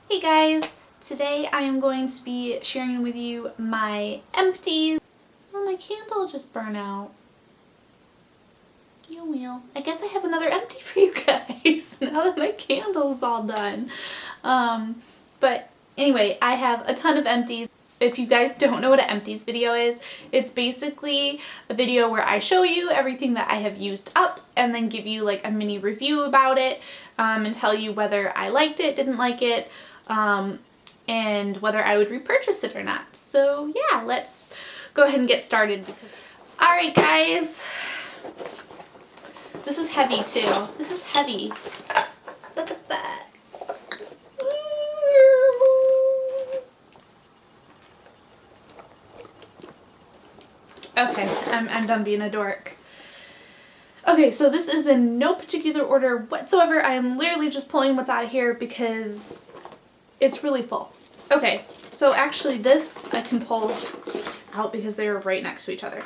Hey guys! Today I am going to be sharing with you my empties. Oh, my candle just burned out. Yo meal. I guess I have another empty for you guys now that my candle's all done. But anyway, I have a ton of empties. If you guys don't know what an empties video is, it's basically a video where I show you everything that I have used up and then give you like a mini review about it, and tell you whether I liked it, didn't like it, and whether I would repurchase it or not. So yeah, let's go ahead and get started. Alright guys, this is heavy too. This is heavy. Look at that. Okay, I'm done being a dork. Okay, so this is in no particular order whatsoever. I am literally just pulling what's out of here because it's really full. Okay, so actually this I can pull out because they're right next to each other.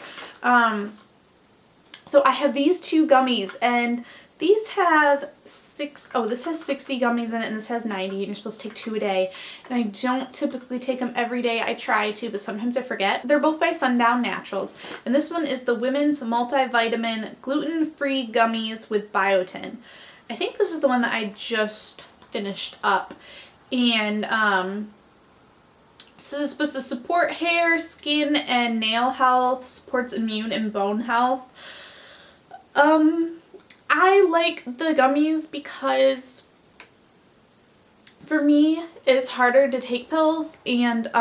So I have these two gummies, and these have this has 60 gummies in it, and this has 90, and you're supposed to take 2 a day. And I don't typically take them every day. I try to, but sometimes I forget. They're both by Sundown Naturals, and this one is the Women's Multivitamin Gluten-Free Gummies with Biotin. I think this is the one that I just finished up. And this is supposed to support hair, skin, and nail health, supports immune and bone health. I like the gummies because for me it's harder to take pills, and they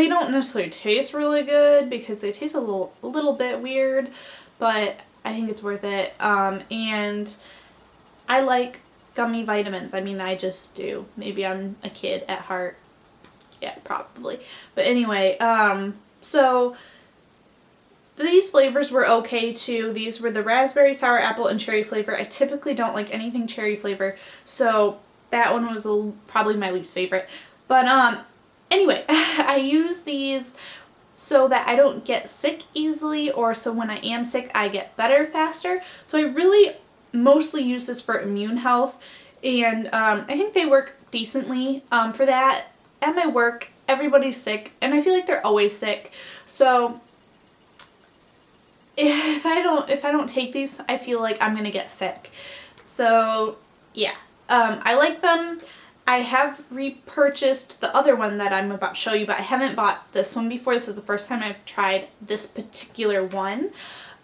don't necessarily taste really good because they taste a little bit weird, but I think it's worth it. And I like gummy vitamins. I mean, I just do. Maybe I'm a kid at heart. Yeah, probably. But anyway, so these flavors were okay too. These were the raspberry, sour apple, and cherry flavor. I typically don't like anything cherry flavor, so that one was probably my least favorite. But anyway, I use these so that I don't get sick easily, or so when I am sick I get better faster. So I really mostly use this for immune health, and I think they work decently for that. At my work, everybody's sick, and I feel like they're always sick. So if I don't take these, I feel like I'm gonna get sick. So yeah, I like them. I have repurchased the other one that I'm about to show you, but I haven't bought this one before. This is the first time I've tried this particular one.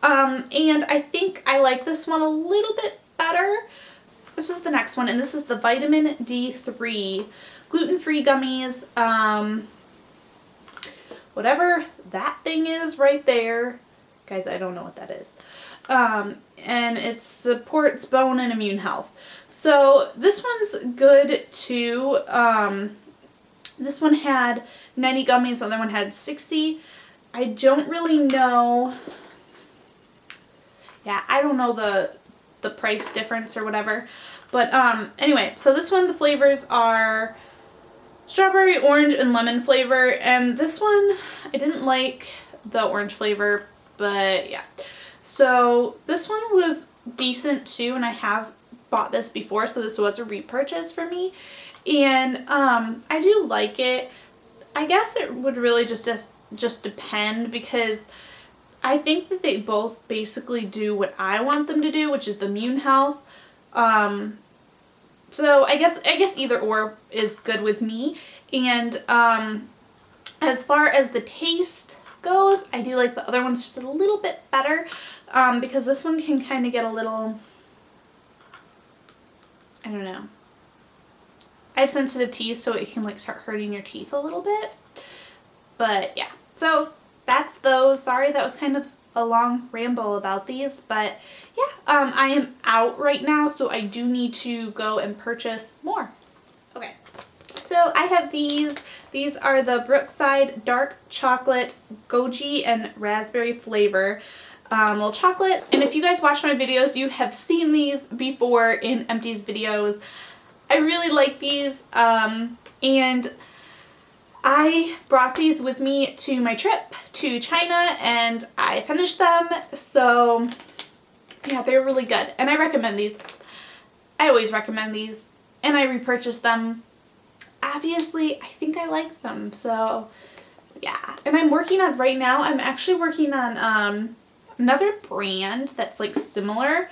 And I think I like this one a little bit better. This is the next one, and this is the Vitamin D3 gluten-free gummies. Whatever that thing is right there. Guys, I don't know what that is. And it supports bone and immune health. So this one's good too. This one had 90 gummies, the other one had 60. I don't really know. Yeah, I don't know the price difference or whatever. But anyway, so this one, the flavors are strawberry, orange, and lemon flavor. And this one, I didn't like the orange flavor, but yeah. So this one was decent too, and I have bought this before, so this was a repurchase for me. And I do like it. I guess it would really just depend, because I think that they both basically do what I want them to do, which is the immune health. So I guess either or is good with me. And as far as the taste goes, I do like the other ones just a little bit better, because this one can kind of get a little, I don't know. I have sensitive teeth, so it can like start hurting your teeth a little bit. But yeah, so that's those. Sorry, that was kind of a long ramble about these, but yeah, I am out right now, so I do need to go and purchase more. Okay, so I have these. These are the Brookside Dark Chocolate Goji and Raspberry flavor little chocolates. And if you guys watch my videos, you have seen these before in Empties videos. I really like these, and I brought these with me to my trip to China, and I finished them. So yeah, they're really good, and I recommend these. I always recommend these. and I repurchased them. Obviously, I think I like them, so yeah. And I'm working on, right now, I'm actually working on another brand that's like similar,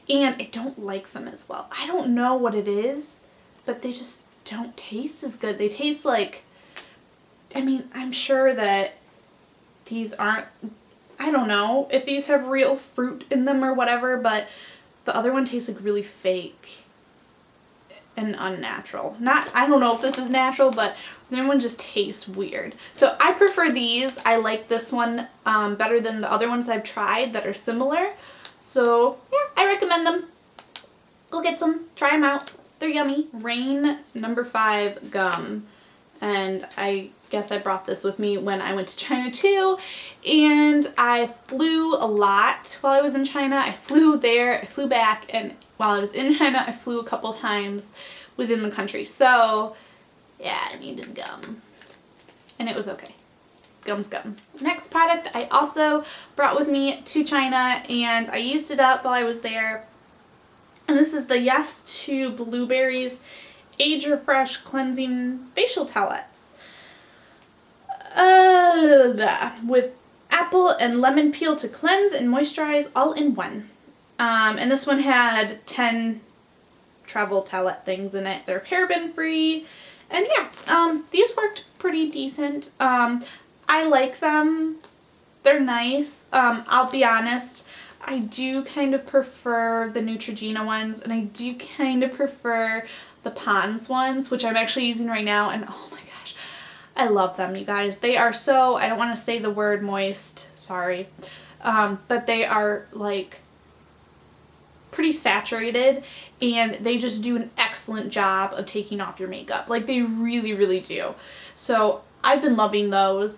and I don't like them as well. I don't know what it is, but they just don't taste as good. They taste like, I mean, I'm sure that these aren't, I don't know if these have real fruit in them or whatever, but the other one tastes like really fake and unnatural. I don't know if this is natural, but the other one just tastes weird. So I prefer these. I like this one better than the other ones I've tried that are similar. So yeah, I recommend them. Go get some. Try them out. They're yummy. Rain No. 5 gum. And I guess I brought this with me when I went to China too. And I flew a lot while I was in China. I flew there, I flew back, and while I was in China, I flew a couple times within the country. So yeah, I needed gum. And it was okay. Gum's gum. Next product I also brought with me to China, and I used it up while I was there. And this is the Yes to Blueberries Age Refresh Cleansing Facial Towelettes. With apple and lemon peel to cleanse and moisturize all in one. And this one had 10 travel towelette things in it. They're paraben free. And yeah, these worked pretty decent. I like them. They're nice. I'll be honest, I do kind of prefer the Neutrogena ones, and I do kind of prefer the Pond's ones, which I'm actually using right now, and oh my gosh, I love them, you guys. They are so, I don't want to say the word moist, sorry, but they are like pretty saturated, and they just do an excellent job of taking off your makeup. Like, they really, really do. So I've been loving those.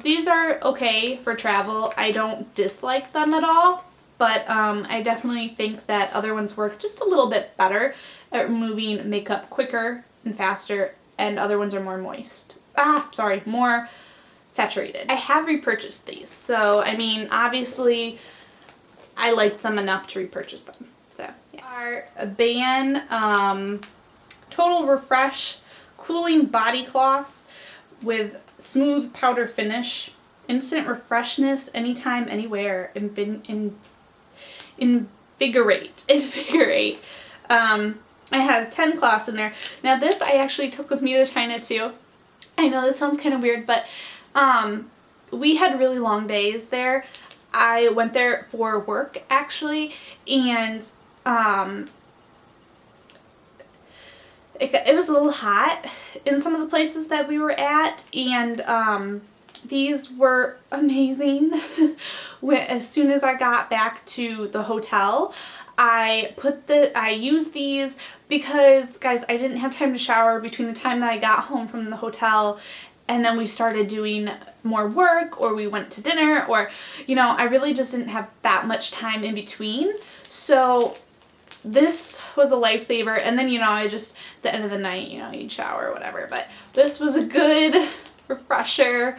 These are okay for travel. I don't dislike them at all, but I definitely think that other ones work just a little bit better at removing makeup quicker and faster, and other ones are more moist. More saturated. I have repurchased these, so I mean, obviously I liked them enough to repurchase them. So yeah. Our Ban Total Refresh Cooling Body Cloths with smooth powder finish, instant refreshness anytime, anywhere. Invigorate. It has 10 cloths in there. Now this I actually took with me to China too. I know this sounds kind of weird, but we had really long days there. I went there for work actually, and it was a little hot in some of the places that we were at, and these were amazing. As soon as I got back to the hotel, I used these because, guys, I didn't have time to shower between the time that I got home from the hotel and then we started doing more work, or we went to dinner, or, you know, I really just didn't have that much time in between. So this was a lifesaver. And then, you know, at the end of the night, you know, you'd shower or whatever. But this was a good refresher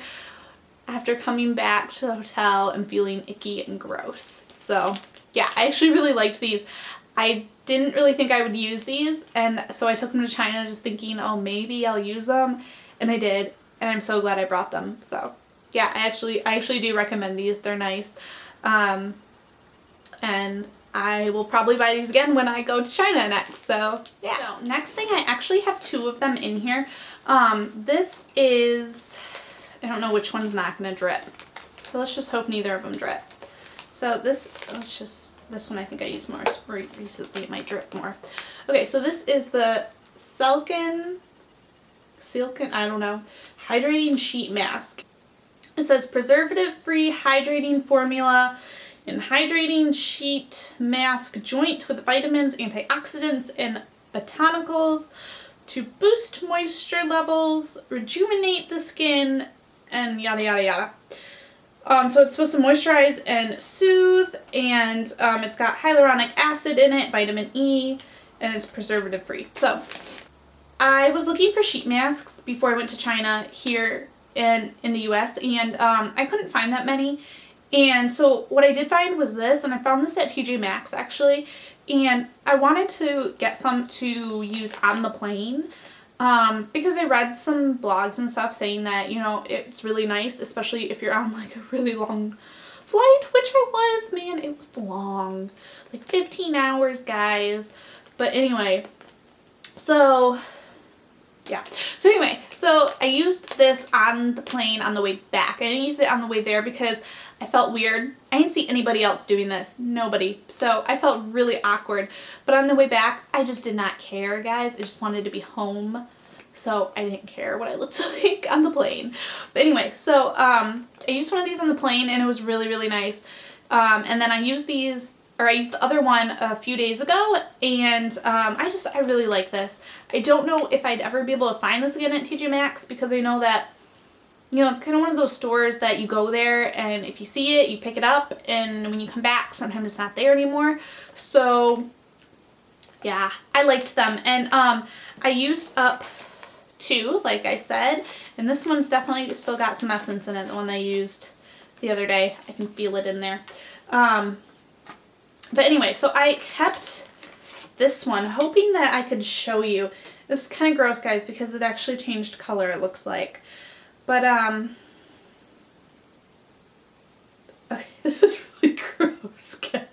after coming back to the hotel and feeling icky and gross. So yeah, I actually really liked these. I didn't really think I would use these, and so I took them to China just thinking, oh, maybe I'll use them, and I did, and I'm so glad I brought them. So yeah, I actually do recommend these. They're nice, and I will probably buy these again when I go to China next. So yeah. So next thing, I actually have 2 of them in here. This is, I don't know which one's not gonna drip, so let's just hope neither of them drip. So this one I think I used more recently. It might drip more. Okay, so this is the Silken, I don't know, hydrating sheet mask. It says preservative-free hydrating formula and hydrating sheet mask joint with vitamins, antioxidants, and botanicals to boost moisture levels, rejuvenate the skin, and yada yada yada. So it's supposed to moisturize and soothe, and it's got hyaluronic acid in it, vitamin E, and it's preservative free. So I was looking for sheet masks before I went to China here in the US, and I couldn't find that many. And so what I did find was this, and I found this at TJ Maxx actually, And I wanted to get some to use on the plane because I read some blogs and stuff saying that, you know, it's really nice, especially if you're on like a really long flight, which I was, man, it was long, like 15 hours, guys. But anyway, so yeah. So anyway, so I used this on the plane on the way back. I didn't use it on the way there because I felt weird. I didn't see anybody else doing this. Nobody. So I felt really awkward. But on the way back, I just did not care, guys. I just wanted to be home. So I didn't care what I looked like on the plane. But anyway, so I used one of these on the plane and it was really, really nice. And then I used these, or I used the other one a few days ago, and I really like this. I don't know if I'd ever be able to find this again at TJ Maxx because I know that, you know, it's kind of one of those stores that you go there and if you see it, you pick it up, and when you come back, sometimes it's not there anymore. So yeah, I liked them, and I used up 2, like I said, and this one's definitely still got some essence in it, the one I used the other day. I can feel it in there. But anyway, so I kept this one, hoping that I could show you. This is kind of gross, guys, because it actually changed color, it looks like. But, okay, this is really gross, guys.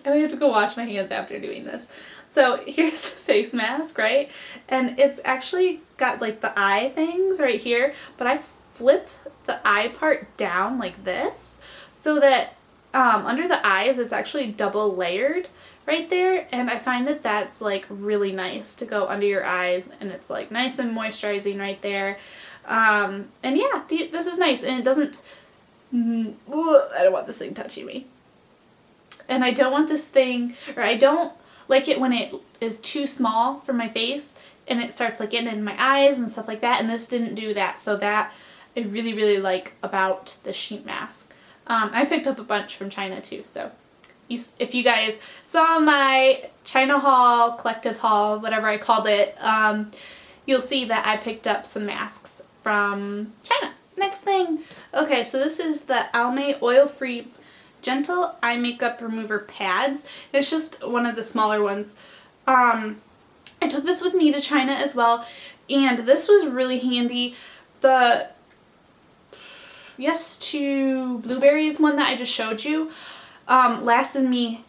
I have to go wash my hands after doing this. So here's the face mask, right? And it's actually got like the eye things right here, but I flip the eye part down like this so that under the eyes it's actually double layered right there, and I find that that's like really nice to go under your eyes, and it's like nice and moisturizing right there. And yeah, this is nice, and it doesn't, I don't want this thing touching me. And I don't want this thing, or I don't like it when it is too small for my face and it starts like getting in my eyes and stuff like that, and this didn't do that. So that I really, really like about the sheet mask. I picked up a bunch from China too, so if you guys saw my China haul, collective haul, whatever I called it, you'll see that I picked up some masks from China. Next thing, okay, so this is the Almay Oil-Free Gentle Eye Makeup Remover Pads. It's just one of the smaller ones. I took this with me to China as well, and this was really handy. The Yes to Blueberries one that I just showed you lasted me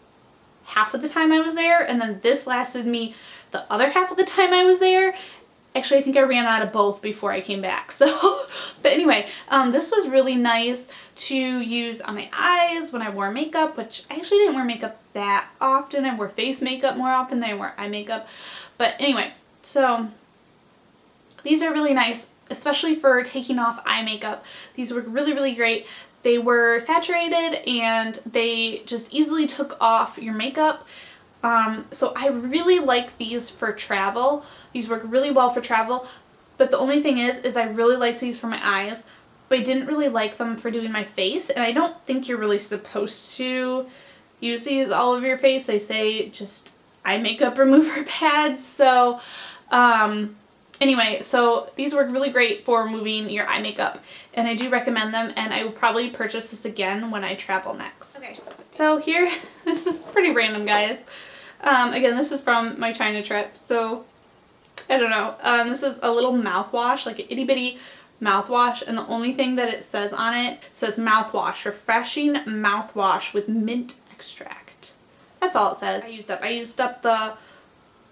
half of the time I was there, and then this lasted me the other half of the time I was there. Actually, I think I ran out of both before I came back. So, but anyway, this was really nice to use on my eyes when I wore makeup, which I actually didn't wear makeup that often. I wore face makeup more often than I wore eye makeup. But anyway, so these are really nice, especially for taking off eye makeup. These were really, really great. They were saturated and they just easily took off your makeup. So I really like these for travel. These work really well for travel, but the only thing is I really liked these for my eyes, but I didn't really like them for doing my face, and I don't think you're really supposed to use these all over your face. They say just eye makeup remover pads. So anyway, so these work really great for removing your eye makeup, and I do recommend them, and I will probably purchase this again when I travel next. Okay, so here, this is pretty random, guys. Again, this is from my China trip, so I don't know. This is a little mouthwash, like an itty bitty mouthwash, and the only thing that it says on it says mouthwash, refreshing mouthwash with mint extract. That's all it says. I used up the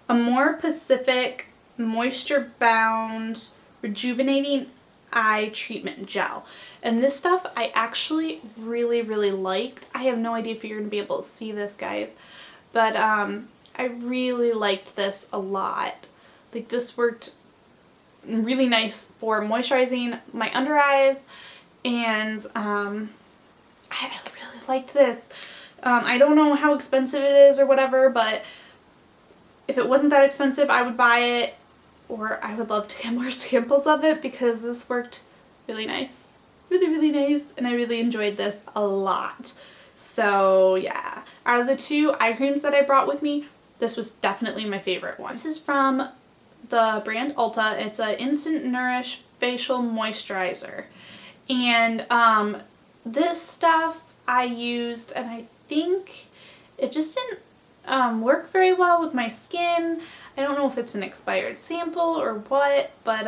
Amore Pacific Moisture Bound Rejuvenating Eye Treatment Gel, and this stuff I actually really, really liked. I have no idea if you're gonna be able to see this, guys, but I really liked this a lot. Like, this worked really nice for moisturizing my under eyes, and I really liked this. I don't know how expensive it is or whatever, but if it wasn't that expensive, I would buy it, or I would love to get more samples of it because this worked really nice. Really, really nice, and I really enjoyed this a lot. So yeah, out of the 2 eye creams that I brought with me, this was definitely my favorite one. This is from the brand Ulta. It's a Instant Nourish Facial Moisturizer, and this stuff I used, and I think it just didn't work very well with my skin. I don't know if it's an expired sample or what, but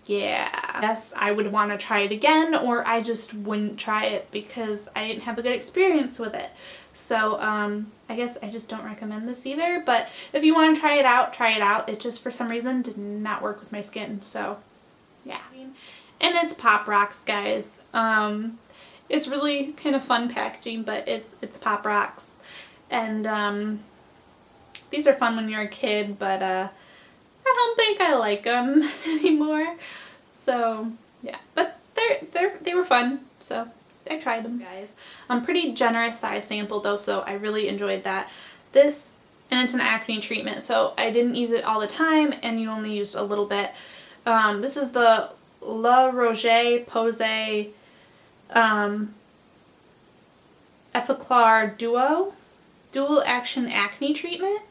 yeah. Yes, I would want to try it again, or I just wouldn't try it because I didn't have a good experience with it. So I guess I just don't recommend this either, but if you want to try it out, try it out. It just for some reason did not work with my skin, so yeah. And it's Pop Rocks, guys. It's really kind of fun packaging, but it's Pop Rocks. And these are fun when you're a kid, but I don't think I like them anymore. So yeah, but they were fun, so I tried them, guys. Pretty generous size sample though, so I really enjoyed that. This, and it's an acne treatment, so I didn't use it all the time, and you only used a little bit. This is the La Roche-Posay Effaclar Dual Action Acne Treatment,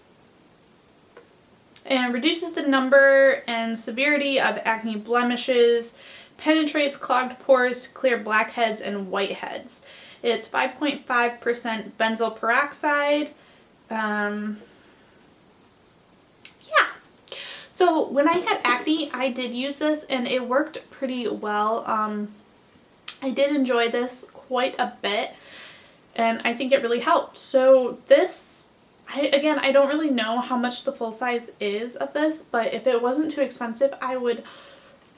and reduces the number and severity of acne blemishes, penetrates clogged pores to clear blackheads and whiteheads. It's 5.5% benzoyl peroxide. Yeah. So when I had acne, I did use this, and it worked pretty well. I did enjoy this quite a bit, and I think it really helped. So this, again, I don't really know how much the full size is of this, but if it wasn't too expensive, I would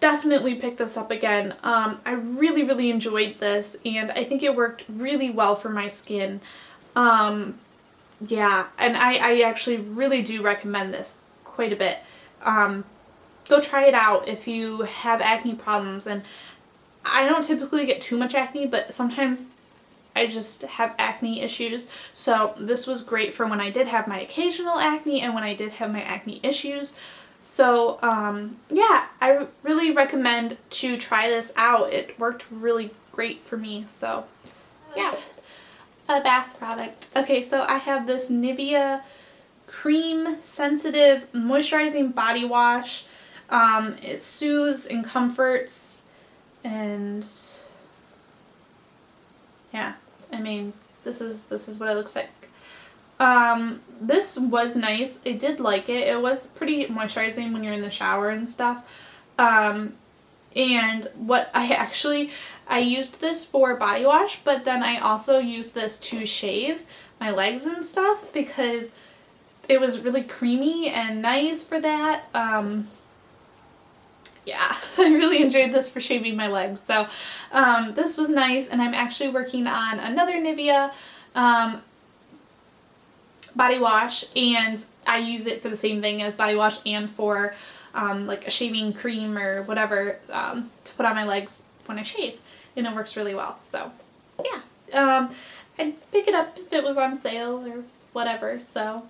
definitely pick this up again. I really enjoyed this, and I think it worked really well for my skin. Yeah, and I actually really do recommend this quite a bit. Go try it out if you have acne problems. And I don't typically get too much acne, but sometimes I just have acne issues, so this was great for when I did have my occasional acne and when I did have my acne issues. So yeah, I really recommend to try this out. It worked really great for me, so yeah. A bath product. Okay, so I have this Nivea Cream Sensitive Moisturizing Body Wash. It soothes and comforts, and yeah, I mean, this is what it looks like. This was nice. I did like it. It was pretty moisturizing when you're in the shower and stuff. And what I used this for body wash, but then I also used this to shave my legs and stuff because it was really creamy and nice for that. Yeah, I really enjoyed this for shaving my legs. So this was nice, and I'm actually working on another Nivea body wash, and I use it for the same thing as body wash and for like a shaving cream or whatever to put on my legs when I shave, and it works really well. So yeah, I'd pick it up if it was on sale or whatever. So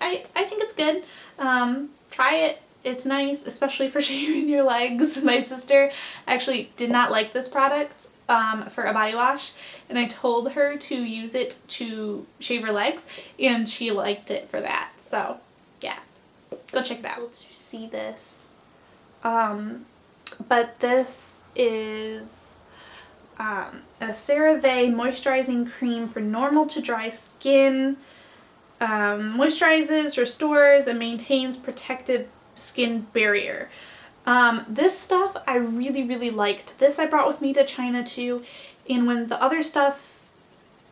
I think it's good. Try it. It's nice, especially for shaving your legs. My sister actually did not like this product for a body wash, and I told her to use it to shave her legs, and she liked it for that. So yeah, go check it out to see this. But this is a CeraVe moisturizing cream for normal to dry skin. Moisturizes, restores, and maintains protective skin barrier. This stuff I really liked. This I brought with me to China too, and when the other stuff,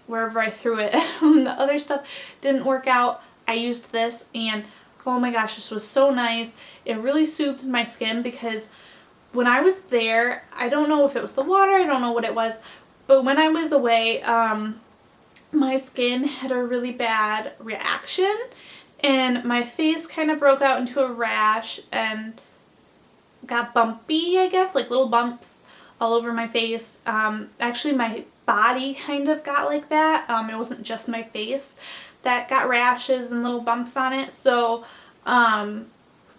wherever I threw it, when the other stuff didn't work out, I used this, and oh my gosh, this was so nice. It really soothed my skin because when I was there, I don't know if it was the water, I don't know what it was, but when I was away, my skin had a really bad reaction, and my face kind of broke out into a rash and got bumpy, I guess, like little bumps all over my face. Actually, my body kind of got like that. It wasn't just my face that got rashes and little bumps on it. So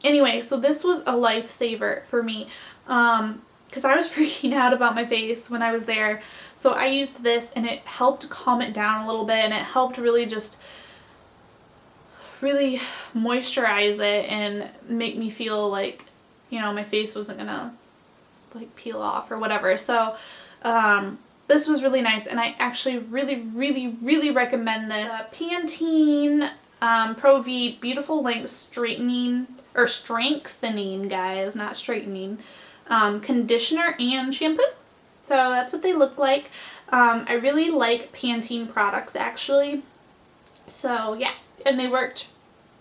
anyway, so this was a lifesaver for me because I was freaking out about my face when I was there. So I used this, and it helped calm it down a little bit, and it helped really just really moisturize it and make me feel like, you know, my face wasn't gonna like peel off or whatever. So this was really nice, and I actually really recommend this. Pantene Pro V Beautiful Length Strengthening, guys, not straightening, conditioner and shampoo. So that's what they look like. I really like Pantene products, actually. So yeah, and they worked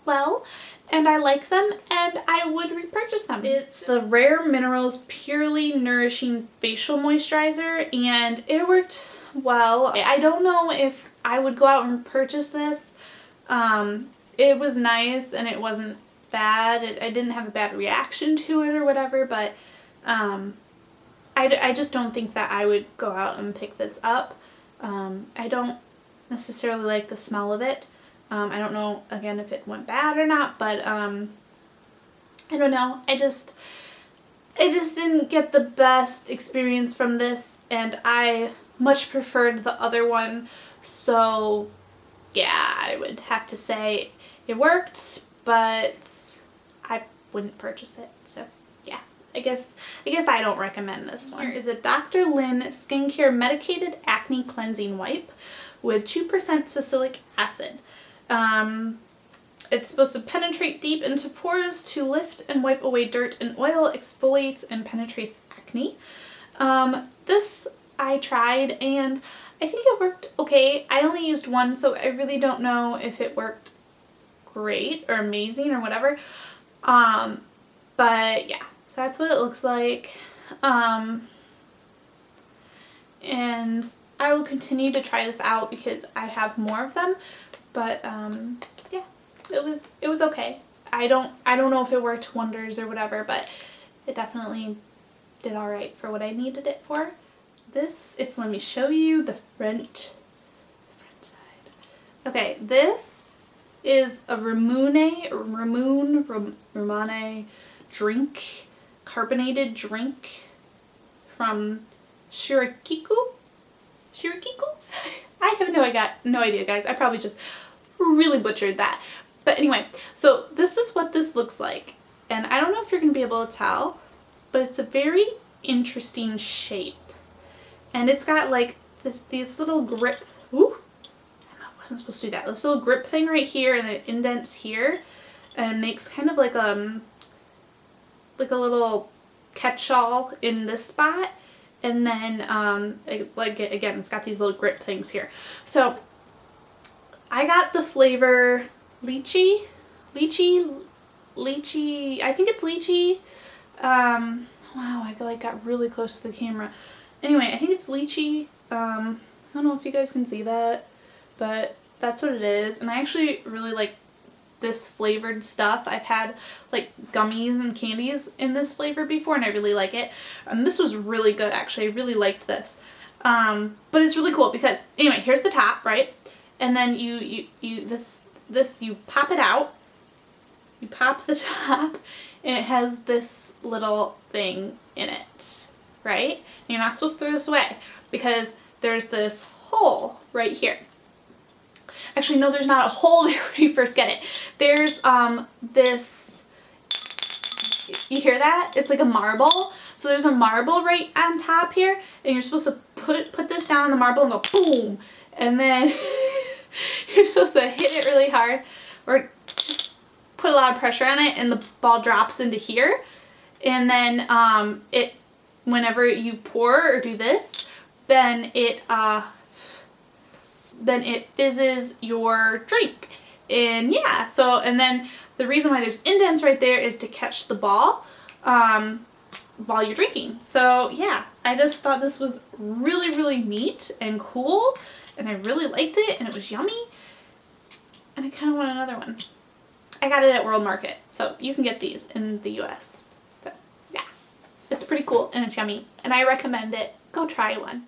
well, and I like them, and I would repurchase them. It's the Rare Minerals Purely Nourishing Facial Moisturizer, and it worked well. I don't know if I would go out and purchase this. It was nice, and it wasn't bad. I didn't have a bad reaction to it or whatever, but I just don't think that I would go out and pick this up. I don't necessarily like the smell of it. I don't know, again, if it went bad or not, but I don't know. I just didn't get the best experience from this, and I much preferred the other one. So yeah, I would have to say it worked, but I wouldn't purchase it. So yeah, I guess I don't recommend this one. Here is a Dr. Lin Skincare Medicated Acne Cleansing Wipe with 2% salicylic acid. It's supposed to penetrate deep into pores to lift and wipe away dirt and oil, exfoliates and penetrates acne. This I tried, and I think it worked okay. I only used one, so I really don't know if it worked great or amazing or whatever. But yeah, so that's what it looks like. And I will continue to try this out because I have more of them. But yeah, it was okay. I don't know if it worked wonders or whatever, but it definitely did all right for what I needed it for. This, let me show you the front side. Okay, this is a Ramune drink, carbonated drink from Shirakiku. I have no idea, guys. I probably just really butchered that. But anyway, so this is what this looks like. And I don't know if you're going to be able to tell, but it's a very interesting shape. And it's got like these little grip. Ooh, I wasn't supposed to do that. This little grip thing right here, and it indents here, and makes kind of like a little catch-all in this spot. And then like again, it's got these little grip things here. So I got the flavor lychee. I think it's lychee. Wow, I feel like I got really close to the camera. Anyway, I think it's lychee. I don't know if you guys can see that, but that's what it is. And I actually really like this flavored stuff. I've had like gummies and candies in this flavor before, and I really like it. And this was really good, actually. I really liked this. But it's really cool because, anyway, here's the top, right? And then you pop it out. You pop the top, and it has this little thing in it, right? And you're not supposed to throw this away because there's this hole right here. Actually, no, there's not a hole there when you first get it. There's this, you hear that? It's like a marble. So there's a marble right on top here, and you're supposed to put this down on the marble and go boom, and then you're supposed to hit it really hard, or just put a lot of pressure on it, and the ball drops into here. And then whenever you pour or do this, then it fizzes your drink. And yeah, so, and then the reason why there's indents right there is to catch the ball while you're drinking. So yeah, I just thought this was really neat and cool, and I really liked it, and it was yummy, and I kind of want another one. I got it at World Market, so you can get these in the US. So yeah, it's pretty cool, and it's yummy, and I recommend it. Go try one.